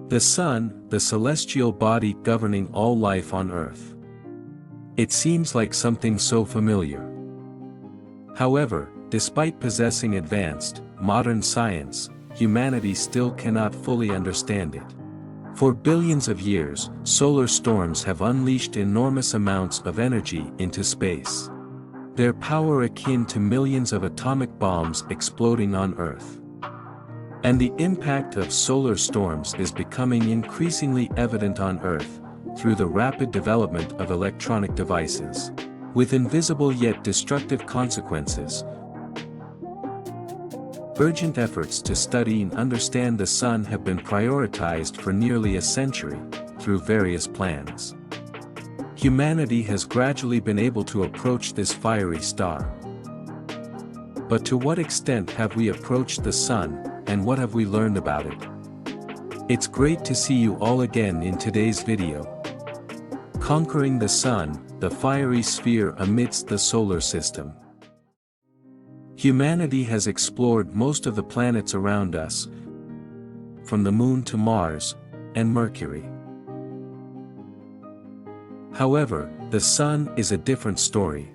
The Sun, the celestial body governing all life on Earth. It seems like something so familiar. However, despite possessing advanced, modern science, humanity still cannot fully understand it. For billions of years, solar storms have unleashed enormous amounts of energy into space. Their power akin to millions of atomic bombs exploding on Earth. And the impact of solar storms is becoming increasingly evident on Earth, through the rapid development of electronic devices. With invisible yet destructive consequences. Urgent efforts to study and understand the Sun have been prioritized for nearly a century, through various plans. Humanity has gradually been able to approach this fiery star. But to what extent have we approached the Sun, and what have we learned about it? It's great to see you all again in today's video. Conquering the Sun, the fiery sphere amidst the solar system. Humanity has explored most of the planets around us, from the Moon to Mars, and Mercury. However, the Sun is a different story.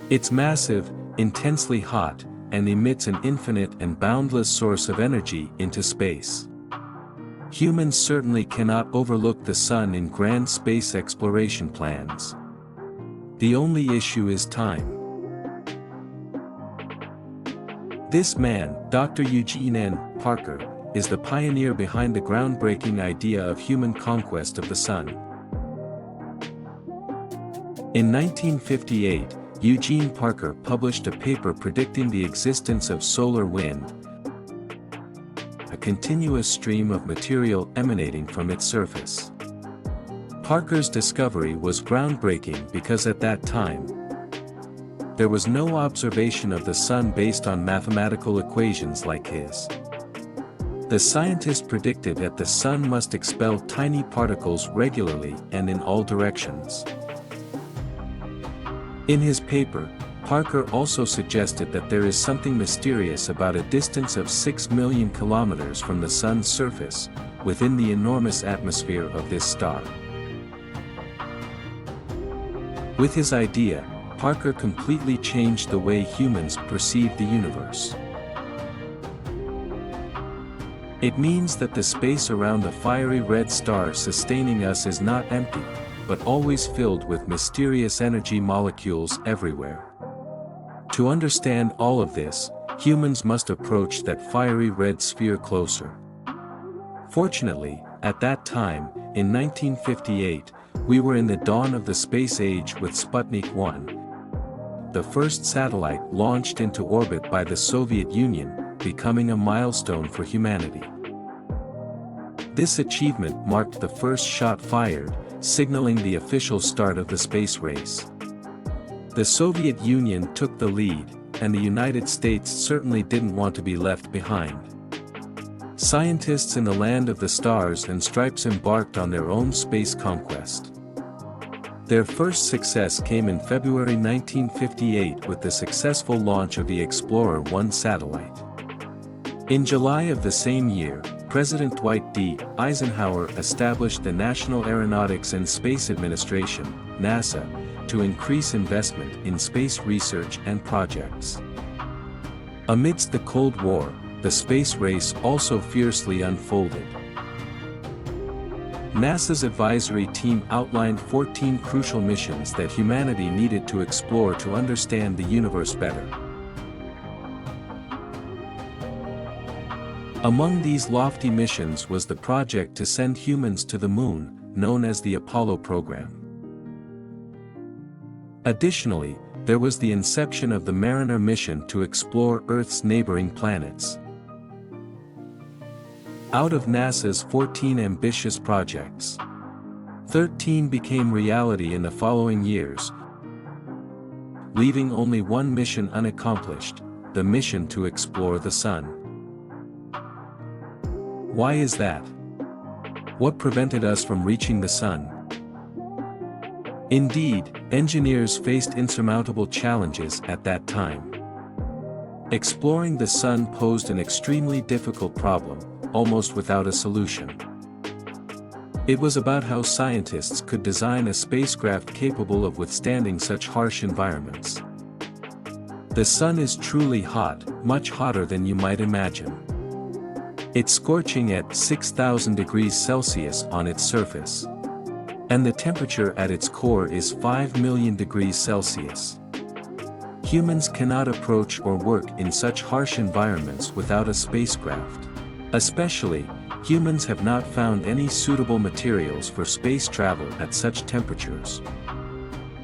It's massive, intensely hot, and emits an infinite and boundless source of energy into space. Humans certainly cannot overlook the Sun in grand space exploration plans. The only issue is time. This man, Dr. Eugene N. Parker, is the pioneer behind the groundbreaking idea of human conquest of the Sun. In 1958, Eugene Parker published a paper predicting the existence of solar wind, a continuous stream of material emanating from its surface. Parker's discovery was groundbreaking because at that time, there was no observation of the Sun based on mathematical equations like his. The scientist predicted that the Sun must expel tiny particles regularly and in all directions. In his paper, Parker also suggested that there is something mysterious about a distance of 6 million kilometers from the Sun's surface, within the enormous atmosphere of this star. With his idea, Parker completely changed the way humans perceive the universe. It means that the space around the fiery red star sustaining us is not empty, but always filled with mysterious energy molecules everywhere. To understand all of this, humans must approach that fiery red sphere closer. Fortunately, at that time, in 1958, we were in the dawn of the space age with Sputnik 1. The first satellite launched into orbit by the Soviet Union, becoming a milestone for humanity. This achievement marked the first shot fired, signaling the official start of the space race. The Soviet Union took the lead, and the United States certainly didn't want to be left behind. Scientists in the land of the stars and stripes embarked on their own space conquest. Their first success came in February 1958 with the successful launch of the Explorer 1 satellite. In July of the same year, President Dwight D. Eisenhower established the National Aeronautics and Space Administration, NASA, to increase investment in space research and projects. Amidst the Cold War, the space race also fiercely unfolded. NASA's advisory team outlined 14 crucial missions that humanity needed to explore to understand the universe better. Among these lofty missions was the project to send humans to the Moon, known as the Apollo program. Additionally, there was the inception of the Mariner mission to explore Earth's neighboring planets. Out of NASA's 14 ambitious projects, 13 became reality in the following years, leaving only one mission unaccomplished, the mission to explore the Sun. Why is that? What prevented us from reaching the Sun? Indeed, engineers faced insurmountable challenges at that time. Exploring the Sun posed an extremely difficult problem, almost without a solution. It was about how scientists could design a spacecraft capable of withstanding such harsh environments. The sun is truly hot, much hotter than you might imagine. It's scorching at 6,000 degrees Celsius on its surface. And the temperature at its core is 5 million degrees Celsius. Humans cannot approach or work in such harsh environments without a spacecraft. Especially, humans have not found any suitable materials for space travel at such temperatures.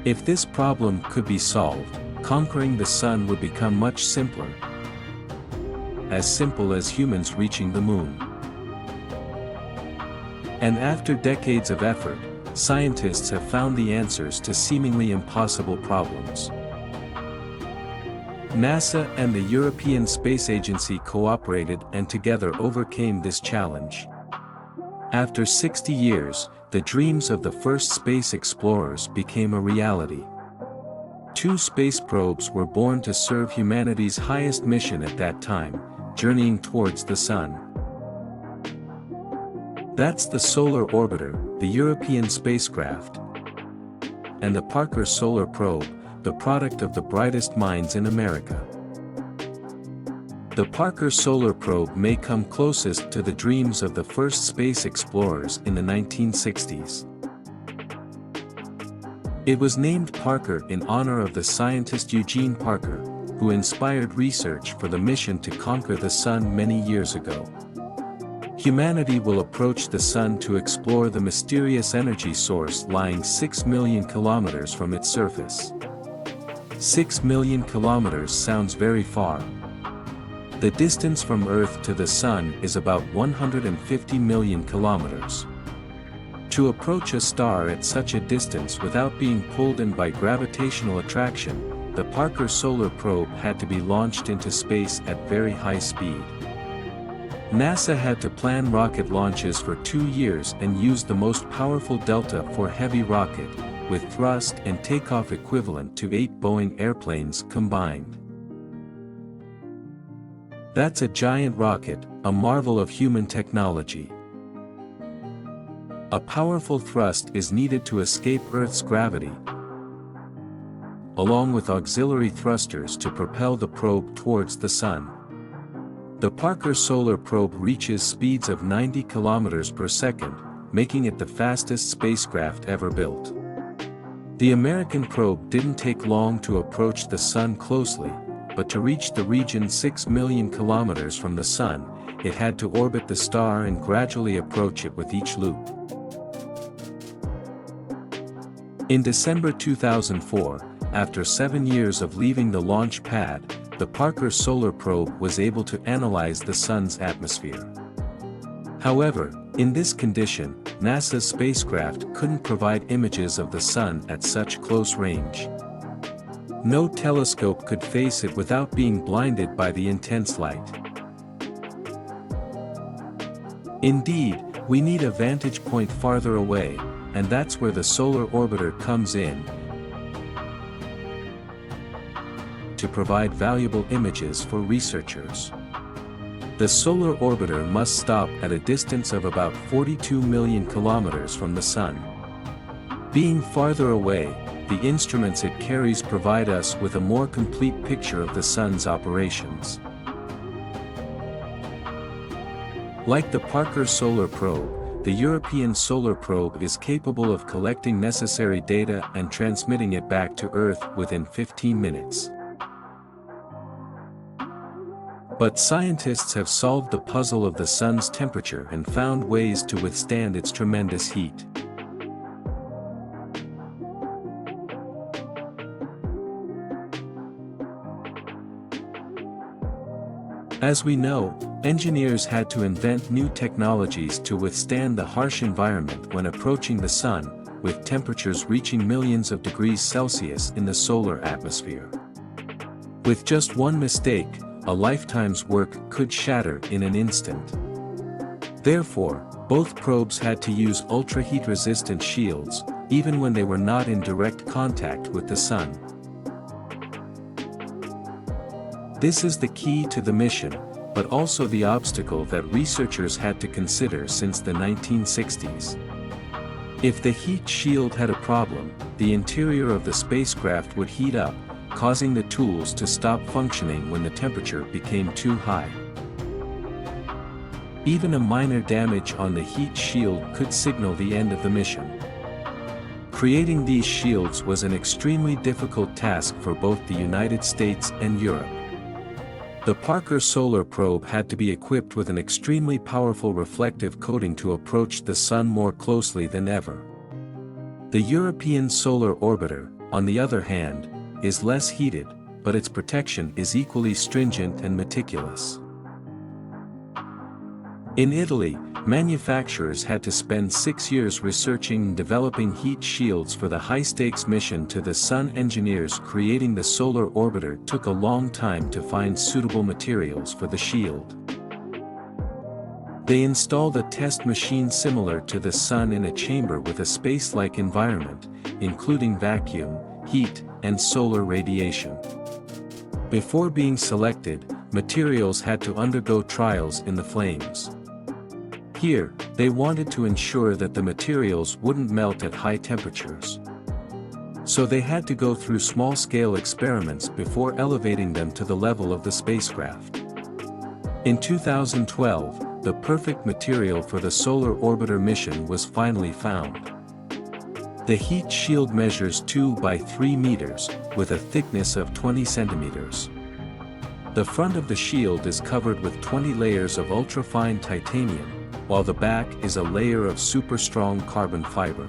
If this problem could be solved, conquering the sun would become much simpler. As simple as humans reaching the moon. And after decades of effort, scientists have found the answers to seemingly impossible problems. NASA and the European Space Agency cooperated and together overcame this challenge. After 60 years, the dreams of the first space explorers became a reality. 2 space probes were born to serve humanity's highest mission at that time, journeying towards the sun. That's the Solar Orbiter, the European spacecraft, and the Parker Solar Probe, the product of the brightest minds in America. The Parker Solar Probe may come closest to the dreams of the first space explorers in the 1960s. It was named Parker in honor of the scientist Eugene Parker, who inspired research for the mission to conquer the sun many years ago. Humanity will approach the sun to explore the mysterious energy source lying 6 million kilometers from its surface. 6 million kilometers sounds very far. The distance from Earth to the sun is about 150 million kilometers. To approach a star at such a distance without being pulled in by gravitational attraction, the Parker Solar Probe had to be launched into space at very high speed. NASA had to plan rocket launches for 2 years and use the most powerful Delta IV heavy rocket, with thrust and takeoff equivalent to 8 Boeing airplanes combined. That's a giant rocket, a marvel of human technology. A powerful thrust is needed to escape Earth's gravity, along with auxiliary thrusters to propel the probe towards the sun. The Parker Solar Probe reaches speeds of 90 kilometers per second, making it the fastest spacecraft ever built. The American probe didn't take long to approach the sun closely, but to reach the region 6 million kilometers from the sun, it had to orbit the star and gradually approach it with each loop. In December 2004, after 7 years of leaving the launch pad, the Parker Solar Probe was able to analyze the sun's atmosphere. However, in this condition, NASA's spacecraft couldn't provide images of the sun at such close range. No telescope could face it without being blinded by the intense light. Indeed, we need a vantage point farther away, and that's where the Solar Orbiter comes in, to provide valuable images for researchers. The Solar Orbiter must stop at a distance of about 42 million kilometers from the Sun. Being farther away, the instruments it carries provide us with a more complete picture of the Sun's operations. Like the Parker Solar Probe, the European Solar Probe is capable of collecting necessary data and transmitting it back to Earth within 15 minutes. But scientists have solved the puzzle of the sun's temperature and found ways to withstand its tremendous heat. As we know, engineers had to invent new technologies to withstand the harsh environment when approaching the sun, with temperatures reaching millions of degrees Celsius in the solar atmosphere. With just one mistake, a lifetime's work could shatter in an instant. Therefore, both probes had to use ultra-heat-resistant shields, even when they were not in direct contact with the sun. This is the key to the mission, but also the obstacle that researchers had to consider since the 1960s. If the heat shield had a problem, the interior of the spacecraft would heat up, causing the tools to stop functioning when the temperature became too high. Even a minor damage on the heat shield could signal the end of the mission. Creating these shields was an extremely difficult task for both the United States and Europe. The Parker Solar Probe had to be equipped with an extremely powerful reflective coating to approach the Sun more closely than ever. The European Solar Orbiter, on the other hand, is less heated, but its protection is equally stringent and meticulous. In Italy, manufacturers had to spend 6 years researching and developing heat shields for the high-stakes mission to the Sun. Engineers creating the solar orbiter took a long time to find suitable materials for the shield. They installed a test machine similar to the Sun in a chamber with a space-like environment, including vacuum, heat, and solar radiation. Before being selected, materials had to undergo trials in the flames. Here, they wanted to ensure that the materials wouldn't melt at high temperatures. So they had to go through small-scale experiments before elevating them to the level of the spacecraft. In 2012, the perfect material for the solar orbiter mission was finally found. The heat shield measures 2 by 3 meters, with a thickness of 20 centimeters. The front of the shield is covered with 20 layers of ultrafine titanium, while the back is a layer of super-strong carbon fiber.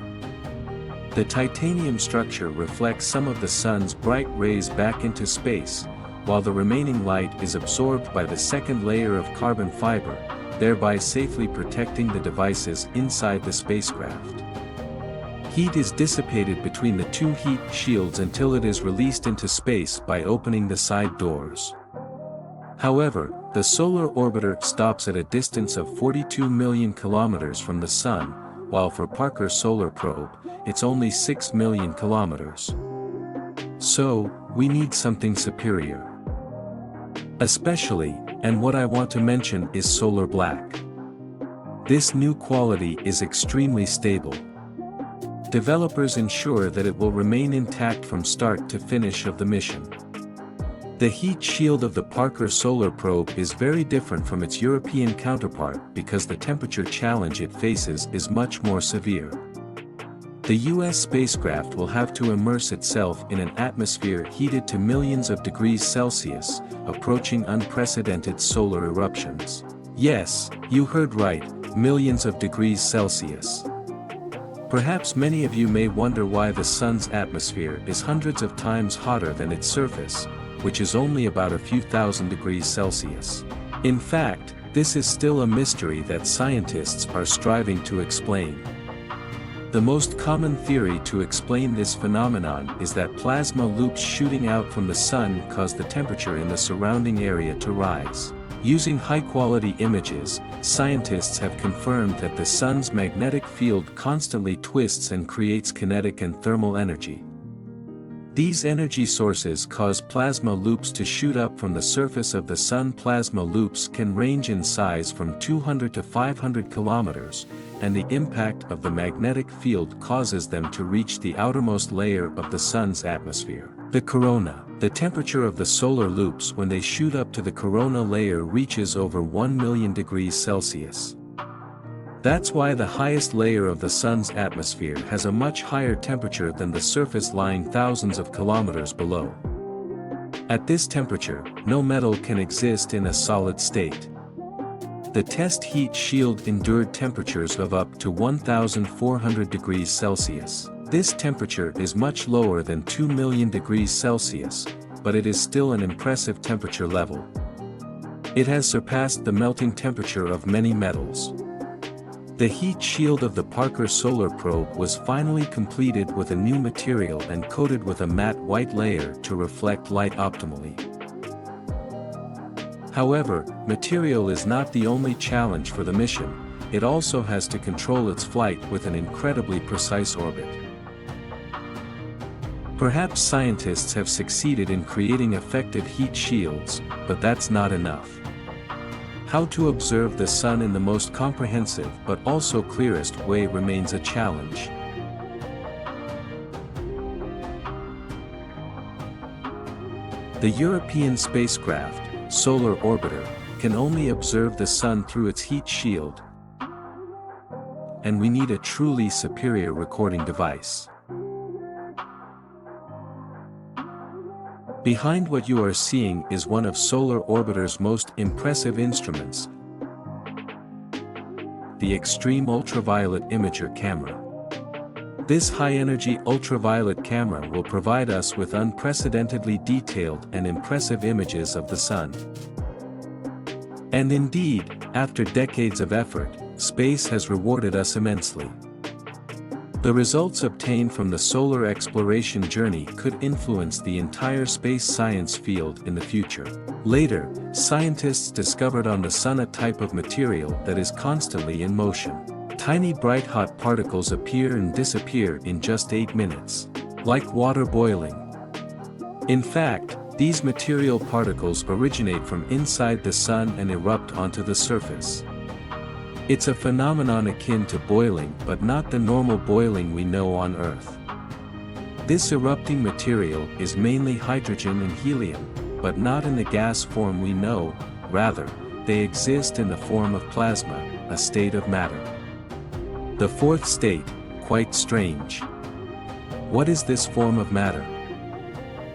The titanium structure reflects some of the Sun's bright rays back into space, while the remaining light is absorbed by the second layer of carbon fiber, thereby safely protecting the devices inside the spacecraft. Heat is dissipated between the two heat shields until it is released into space by opening the side doors. However, the solar orbiter stops at a distance of 42 million kilometers from the Sun, while for Parker Solar Probe, it's only 6 million kilometers. So, we need something superior. Especially, and what I want to mention is solar black. This new quality is extremely stable. Developers ensure that it will remain intact from start to finish of the mission. The heat shield of the Parker Solar Probe is very different from its European counterpart because the temperature challenge it faces is much more severe. The US spacecraft will have to immerse itself in an atmosphere heated to millions of degrees Celsius, approaching unprecedented solar eruptions. Yes, you heard right, millions of degrees Celsius. Perhaps many of you may wonder why the Sun's atmosphere is hundreds of times hotter than its surface, which is only about a few thousand degrees Celsius. In fact, this is still a mystery that scientists are striving to explain. The most common theory to explain this phenomenon is that plasma loops shooting out from the Sun cause the temperature in the surrounding area to rise. Using high-quality images, scientists have confirmed that the Sun's magnetic field constantly twists and creates kinetic and thermal energy. These energy sources cause plasma loops to shoot up from the surface of the Sun. Plasma loops can range in size from 200 to 500 kilometers, and the impact of the magnetic field causes them to reach the outermost layer of the Sun's atmosphere, the corona. The temperature of the solar loops when they shoot up to the corona layer reaches over 1 million degrees Celsius. That's why the highest layer of the Sun's atmosphere has a much higher temperature than the surface lying thousands of kilometers below. At this temperature, no metal can exist in a solid state. The test heat shield endured temperatures of up to 1,400 degrees Celsius. This temperature is much lower than 2 million degrees Celsius, but it is still an impressive temperature level. It has surpassed the melting temperature of many metals. The heat shield of the Parker Solar Probe was finally completed with a new material and coated with a matte white layer to reflect light optimally. However, material is not the only challenge for the mission, it also has to control its flight with an incredibly precise orbit. Perhaps scientists have succeeded in creating effective heat shields, but that's not enough. How to observe the Sun in the most comprehensive but also clearest way remains a challenge. The European spacecraft, Solar Orbiter, can only observe the Sun through its heat shield, and we need a truly superior recording device. Behind what you are seeing is one of Solar Orbiter's most impressive instruments, the Extreme Ultraviolet Imager camera. This high-energy ultraviolet camera will provide us with unprecedentedly detailed and impressive images of the Sun. And indeed, after decades of effort, space has rewarded us immensely. The results obtained from the solar exploration journey could influence the entire space science field in the future. Later, scientists discovered on the Sun a type of material that is constantly in motion. Tiny bright hot particles appear and disappear in just 8 minutes, like water boiling. In fact, these material particles originate from inside the Sun and erupt onto the surface. It's a phenomenon akin to boiling, but not the normal boiling we know on Earth. This erupting material is mainly hydrogen and helium, but not in the gas form we know, rather, they exist in the form of plasma, a state of matter. The fourth state, quite strange. What is this form of matter?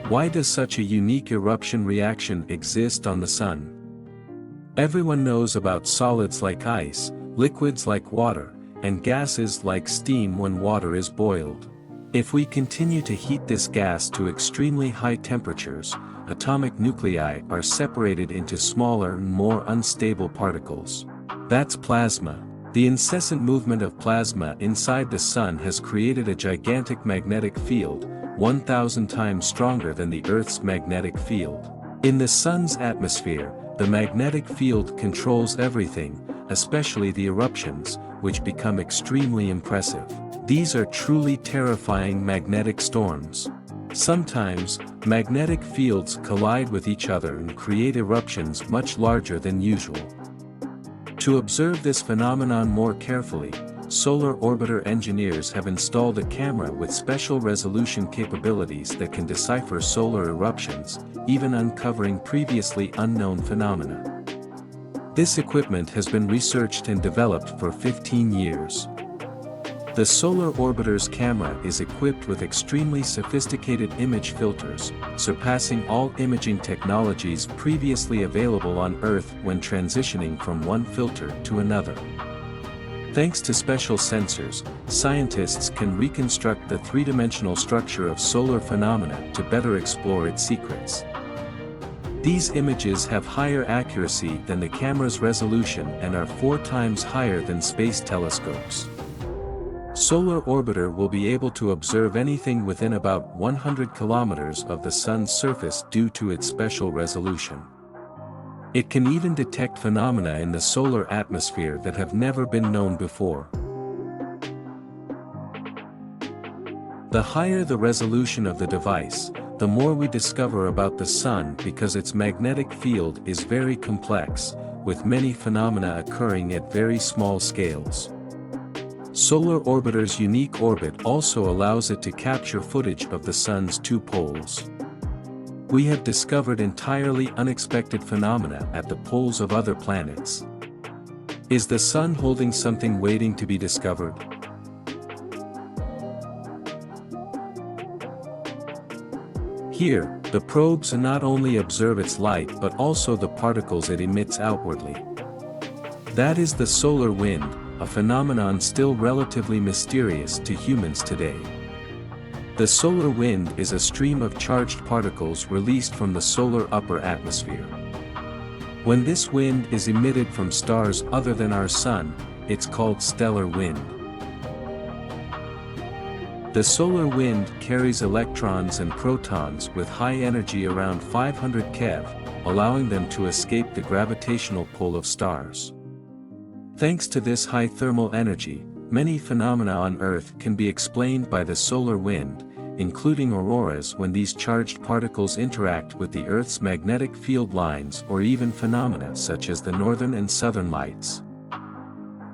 Why does such a unique eruption reaction exist on the Sun? Everyone knows about solids like ice, liquids like water, and gases like steam when water is boiled. If we continue to heat this gas to extremely high temperatures, atomic nuclei are separated into smaller and more unstable particles. That's plasma. The incessant movement of plasma inside the Sun has created a gigantic magnetic field, 1,000 times stronger than the Earth's magnetic field. In the Sun's atmosphere, the magnetic field controls everything, especially the eruptions, which become extremely impressive. These are truly terrifying magnetic storms. Sometimes, magnetic fields collide with each other and create eruptions much larger than usual. To observe this phenomenon more carefully, Solar Orbiter engineers have installed a camera with special resolution capabilities that can decipher solar eruptions, even uncovering previously unknown phenomena. This equipment has been researched and developed for 15 years. The Solar Orbiter's camera is equipped with extremely sophisticated image filters, surpassing all imaging technologies previously available on Earth when transitioning from one filter to another. Thanks to special sensors, scientists can reconstruct the three-dimensional structure of solar phenomena to better explore its secrets. These images have higher accuracy than the camera's resolution and are 4 times higher than space telescopes. Solar Orbiter will be able to observe anything within about 100 kilometers of the Sun's surface due to its special resolution. It can even detect phenomena in the solar atmosphere that have never been known before. The higher the resolution of the device, the more we discover about the Sun because its magnetic field is very complex, with many phenomena occurring at very small scales. Solar Orbiter's unique orbit also allows it to capture footage of the Sun's 2 poles. We have discovered entirely unexpected phenomena at the poles of other planets. Is the Sun holding something waiting to be discovered? Here, the probes not only observe its light but also the particles it emits outwardly. That is the solar wind, a phenomenon still relatively mysterious to humans today. The solar wind is a stream of charged particles released from the solar upper atmosphere. When this wind is emitted from stars other than our Sun, it's called stellar wind. The solar wind carries electrons and protons with high energy around 500 keV, allowing them to escape the gravitational pull of stars. Thanks to this high thermal energy, many phenomena on Earth can be explained by the solar wind, including auroras when these charged particles interact with the Earth's magnetic field lines, or even phenomena such as the northern and southern lights,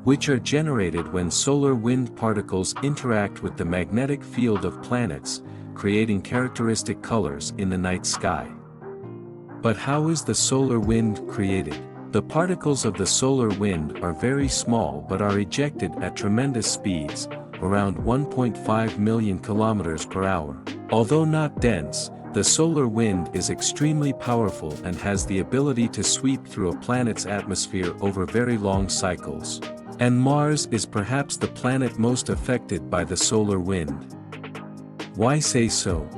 which are generated when solar wind particles interact with the magnetic field of planets, creating characteristic colors in the night sky. But how is the solar wind created? The particles of the solar wind are very small but are ejected at tremendous speeds, around 1.5 million kilometers per hour. Although not dense, the solar wind is extremely powerful and has the ability to sweep through a planet's atmosphere over very long cycles. And Mars is perhaps the planet most affected by the solar wind. Why say so?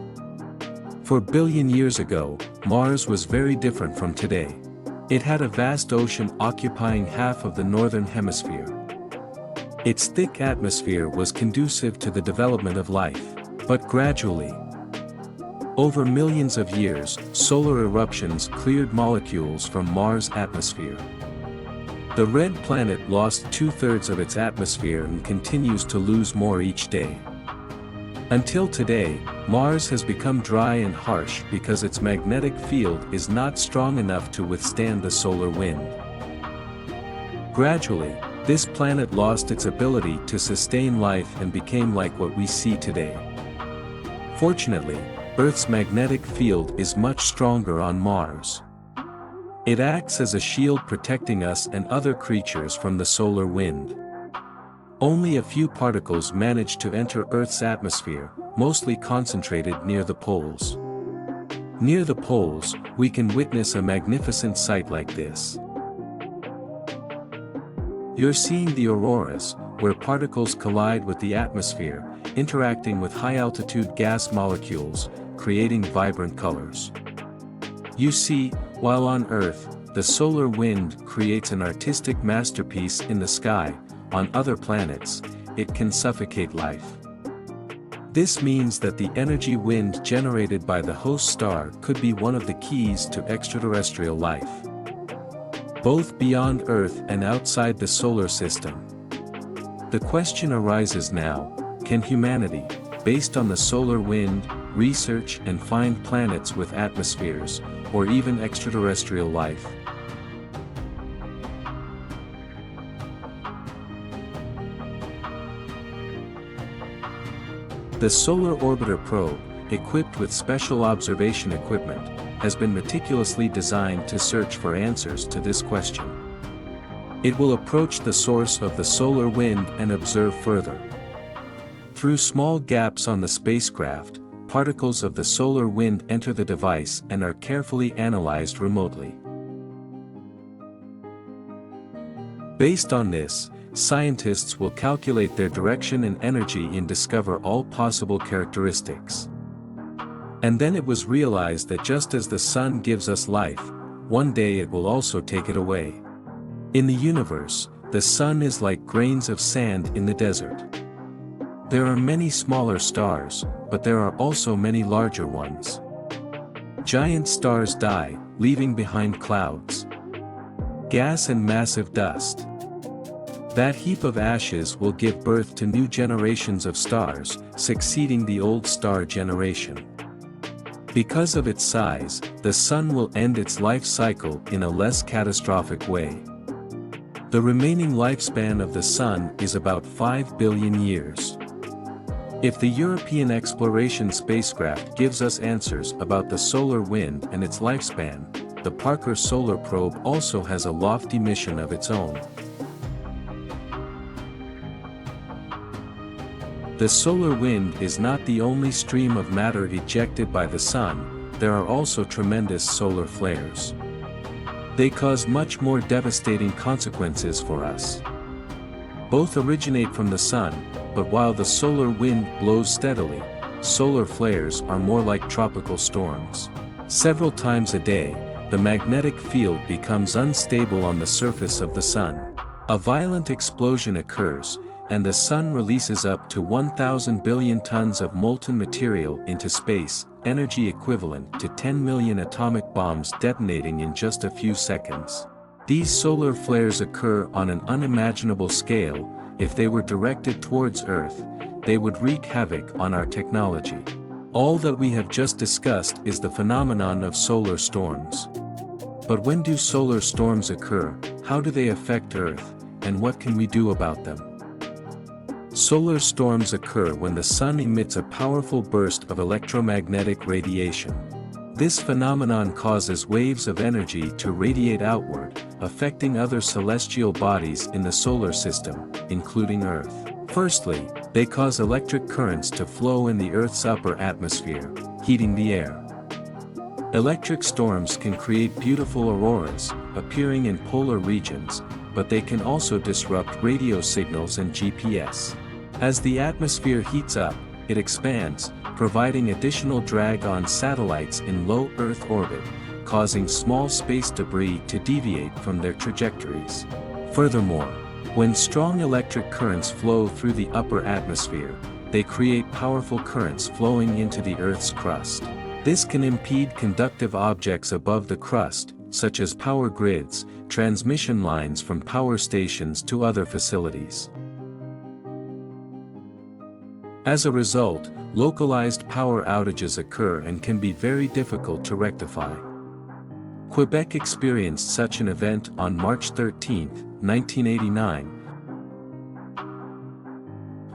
For a billion years ago, Mars was very different from today. It had a vast ocean occupying half of the northern hemisphere. Its thick atmosphere was conducive to the development of life. But gradually, over millions of years, solar eruptions cleared molecules from Mars' atmosphere. The red planet lost 2/3 of its atmosphere and continues to lose more each day. Until today, Mars has become dry and harsh because its magnetic field is not strong enough to withstand the solar wind. Gradually, this planet lost its ability to sustain life and became like what we see today. Fortunately, Earth's magnetic field is much stronger on Mars. It acts as a shield protecting us and other creatures from the solar wind. Only a few particles manage to enter Earth's atmosphere, mostly concentrated near the poles. Near the poles, we can witness a magnificent sight like this. You're seeing the auroras, where particles collide with the atmosphere, interacting with high-altitude gas molecules, creating vibrant colors. You see, while on Earth, the solar wind creates an artistic masterpiece in the sky, on other planets, it can suffocate life. This means that the energy wind generated by the host star could be one of the keys to extraterrestrial life, both beyond Earth and outside the solar system. The question arises now, can humanity, based on the solar wind, research and find planets with atmospheres, or even extraterrestrial life? The Solar Orbiter probe, equipped with special observation equipment, has been meticulously designed to search for answers to this question. It will approach the source of the solar wind and observe further. Through small gaps on the spacecraft, particles of the solar wind enter the device and are carefully analyzed remotely. Based on this, scientists will calculate their direction and energy and discover all possible characteristics. And then it was realized that just as the sun gives us life, one day it will also take it away. In the universe, the sun is like grains of sand in the desert. There are many smaller stars, but there are also many larger ones. Giant stars die, leaving behind clouds, gas and massive dust. That heap of ashes will give birth to new generations of stars, succeeding the old star generation. Because of its size, the sun will end its life cycle in a less catastrophic way. The remaining lifespan of the sun is about 5 billion years. If the European exploration spacecraft gives us answers about the solar wind and its lifespan, the Parker Solar Probe also has a lofty mission of its own. The solar wind is not the only stream of matter ejected by the sun, there are also tremendous solar flares. They cause much more devastating consequences for us. Both originate from the sun, but while the solar wind blows steadily, solar flares are more like tropical storms. Several times a day, the magnetic field becomes unstable on the surface of the sun. A violent explosion occurs, and the sun releases up to 1,000 billion tons of molten material into space, energy equivalent to 10 million atomic bombs detonating in just a few seconds. These solar flares occur on an unimaginable scale. If they were directed towards Earth, they would wreak havoc on our technology. All that we have just discussed is the phenomenon of solar storms. But when do solar storms occur, how do they affect Earth, and what can we do about them? Solar storms occur when the sun emits a powerful burst of electromagnetic radiation. This phenomenon causes waves of energy to radiate outward, affecting other celestial bodies in the solar system, including Earth. Firstly, they cause electric currents to flow in the Earth's upper atmosphere, heating the air. Electric storms can create beautiful auroras, appearing in polar regions, but they can also disrupt radio signals and GPS. As the atmosphere heats up, it expands, providing additional drag on satellites in low Earth orbit, causing small space debris to deviate from their trajectories. Furthermore, when strong electric currents flow through the upper atmosphere, they create powerful currents flowing into the Earth's crust. This can impede conductive objects above the crust, such as power grids, transmission lines from power stations to other facilities. As a result, localized power outages occur and can be very difficult to rectify. Quebec experienced such an event on March 13, 1989,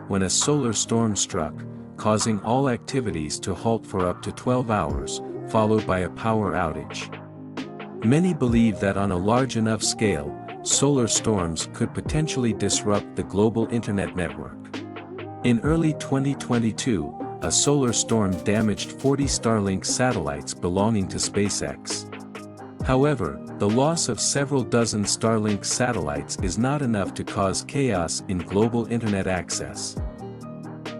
when a solar storm struck, causing all activities to halt for up to 12 hours, followed by a power outage. Many believe that on a large enough scale, solar storms could potentially disrupt the global internet network. In early 2022, a solar storm damaged 40 Starlink satellites belonging to SpaceX. However, the loss of several dozen Starlink satellites is not enough to cause chaos in global internet access.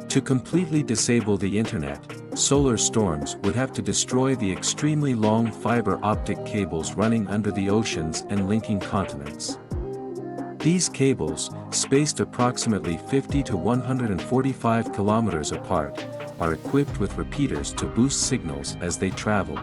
To completely disable the internet, solar storms would have to destroy the extremely long fiber optic cables running under the oceans and linking continents. These cables, spaced approximately 50 to 145 kilometers apart, are equipped with repeaters to boost signals as they travel.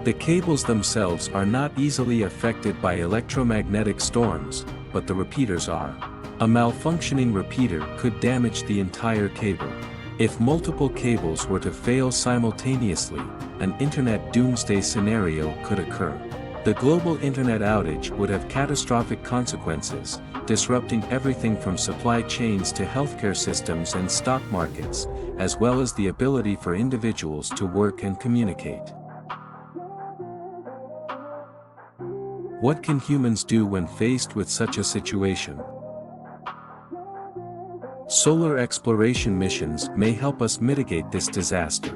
The cables themselves are not easily affected by electromagnetic storms, but the repeaters are. A malfunctioning repeater could damage the entire cable. If multiple cables were to fail simultaneously, an internet doomsday scenario could occur. The global internet outage would have catastrophic consequences, disrupting everything from supply chains to healthcare systems and stock markets, as well as the ability for individuals to work and communicate. What can humans do when faced with such a situation? Solar exploration missions may help us mitigate this disaster.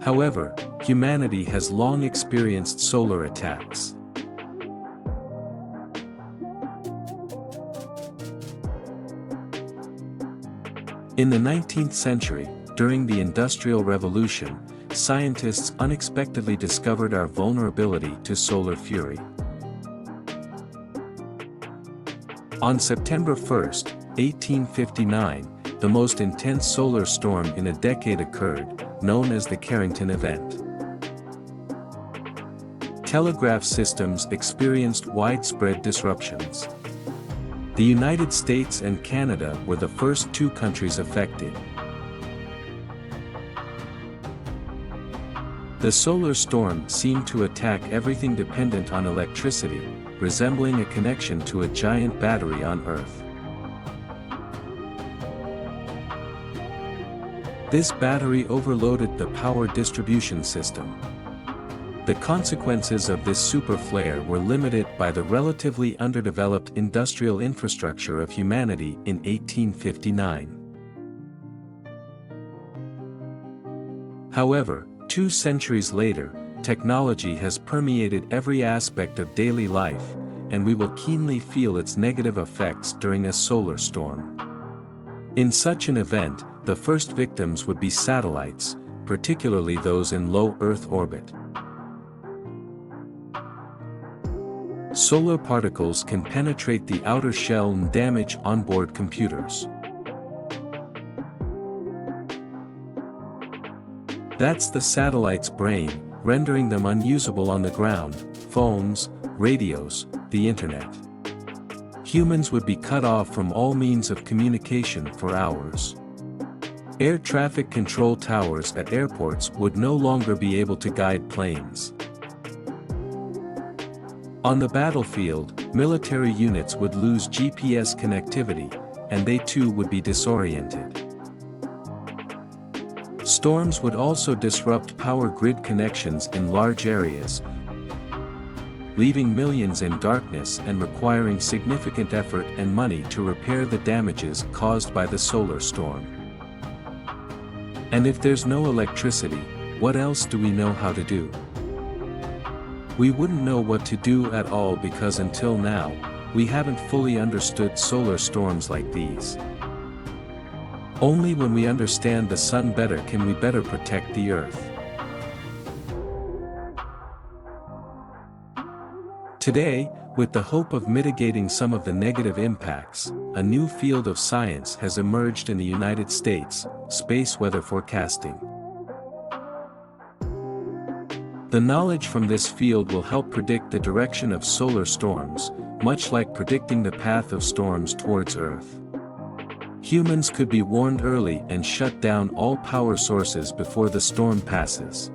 However, humanity has long experienced solar attacks. In the 19th century, during the Industrial Revolution, scientists unexpectedly discovered our vulnerability to solar fury. On September 1, 1859, the most intense solar storm in a decade occurred, known as the Carrington event. Telegraph systems experienced widespread disruptions. The United States and Canada were the first two countries affected. The solar storm seemed to attack everything dependent on electricity, resembling a connection to a giant battery on Earth. This battery overloaded the power distribution system. The consequences of this super flare were limited by the relatively underdeveloped industrial infrastructure of humanity in 1859. However, 2 centuries later, technology has permeated every aspect of daily life, and we will keenly feel its negative effects during a solar storm. In such an event, the first victims would be satellites, particularly those in low Earth orbit. Solar particles can penetrate the outer shell and damage onboard computers. That's the satellite's brain, rendering them unusable on the ground, phones, radios, the internet. Humans would be cut off from all means of communication for hours. Air traffic control towers at airports would no longer be able to guide planes. On the battlefield, military units would lose GPS connectivity, and they too would be disoriented. Storms would also disrupt power grid connections in large areas, leaving millions in darkness and requiring significant effort and money to repair the damages caused by the solar storm. And if there's no electricity, what else do we know how to do? We wouldn't know what to do at all, because until now, we haven't fully understood solar storms like these. Only when we understand the sun better can we better protect the Earth. Today, with the hope of mitigating some of the negative impacts, a new field of science has emerged in the United States: space weather forecasting. The knowledge from this field will help predict the direction of solar storms, much like predicting the path of storms towards Earth. Humans could be warned early and shut down all power sources before the storm passes.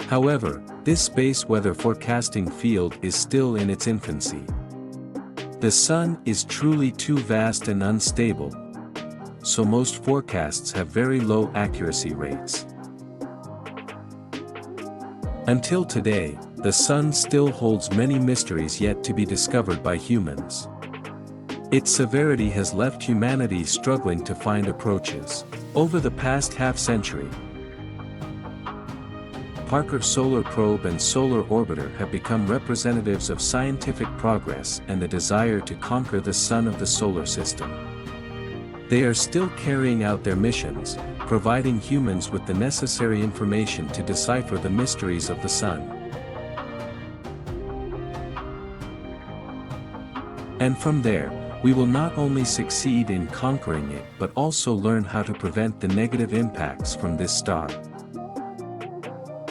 However, this space weather forecasting field is still in its infancy. The sun is truly too vast and unstable, so most forecasts have very low accuracy rates. Until today, the sun still holds many mysteries yet to be discovered by humans. Its severity has left humanity struggling to find approaches. Over the past half-century, Parker Solar Probe and Solar Orbiter have become representatives of scientific progress and the desire to conquer the sun of the solar system. They are still carrying out their missions, providing humans with the necessary information to decipher the mysteries of the sun. And from there, we will not only succeed in conquering it but also learn how to prevent the negative impacts from this star.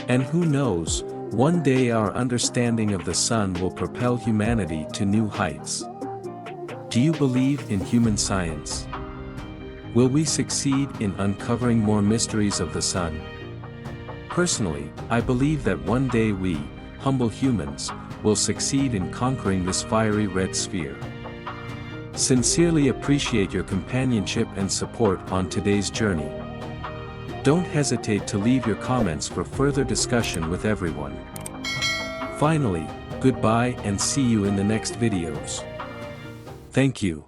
And who knows, one day our understanding of the sun will propel humanity to new heights. Do you believe in human science? Will we succeed in uncovering more mysteries of the sun? Personally, I believe that one day we, humble humans, will succeed in conquering this fiery red sphere. Sincerely appreciate your companionship and support on today's journey. Don't hesitate to leave your comments for further discussion with everyone. Finally, goodbye and see you in the next videos. Thank you.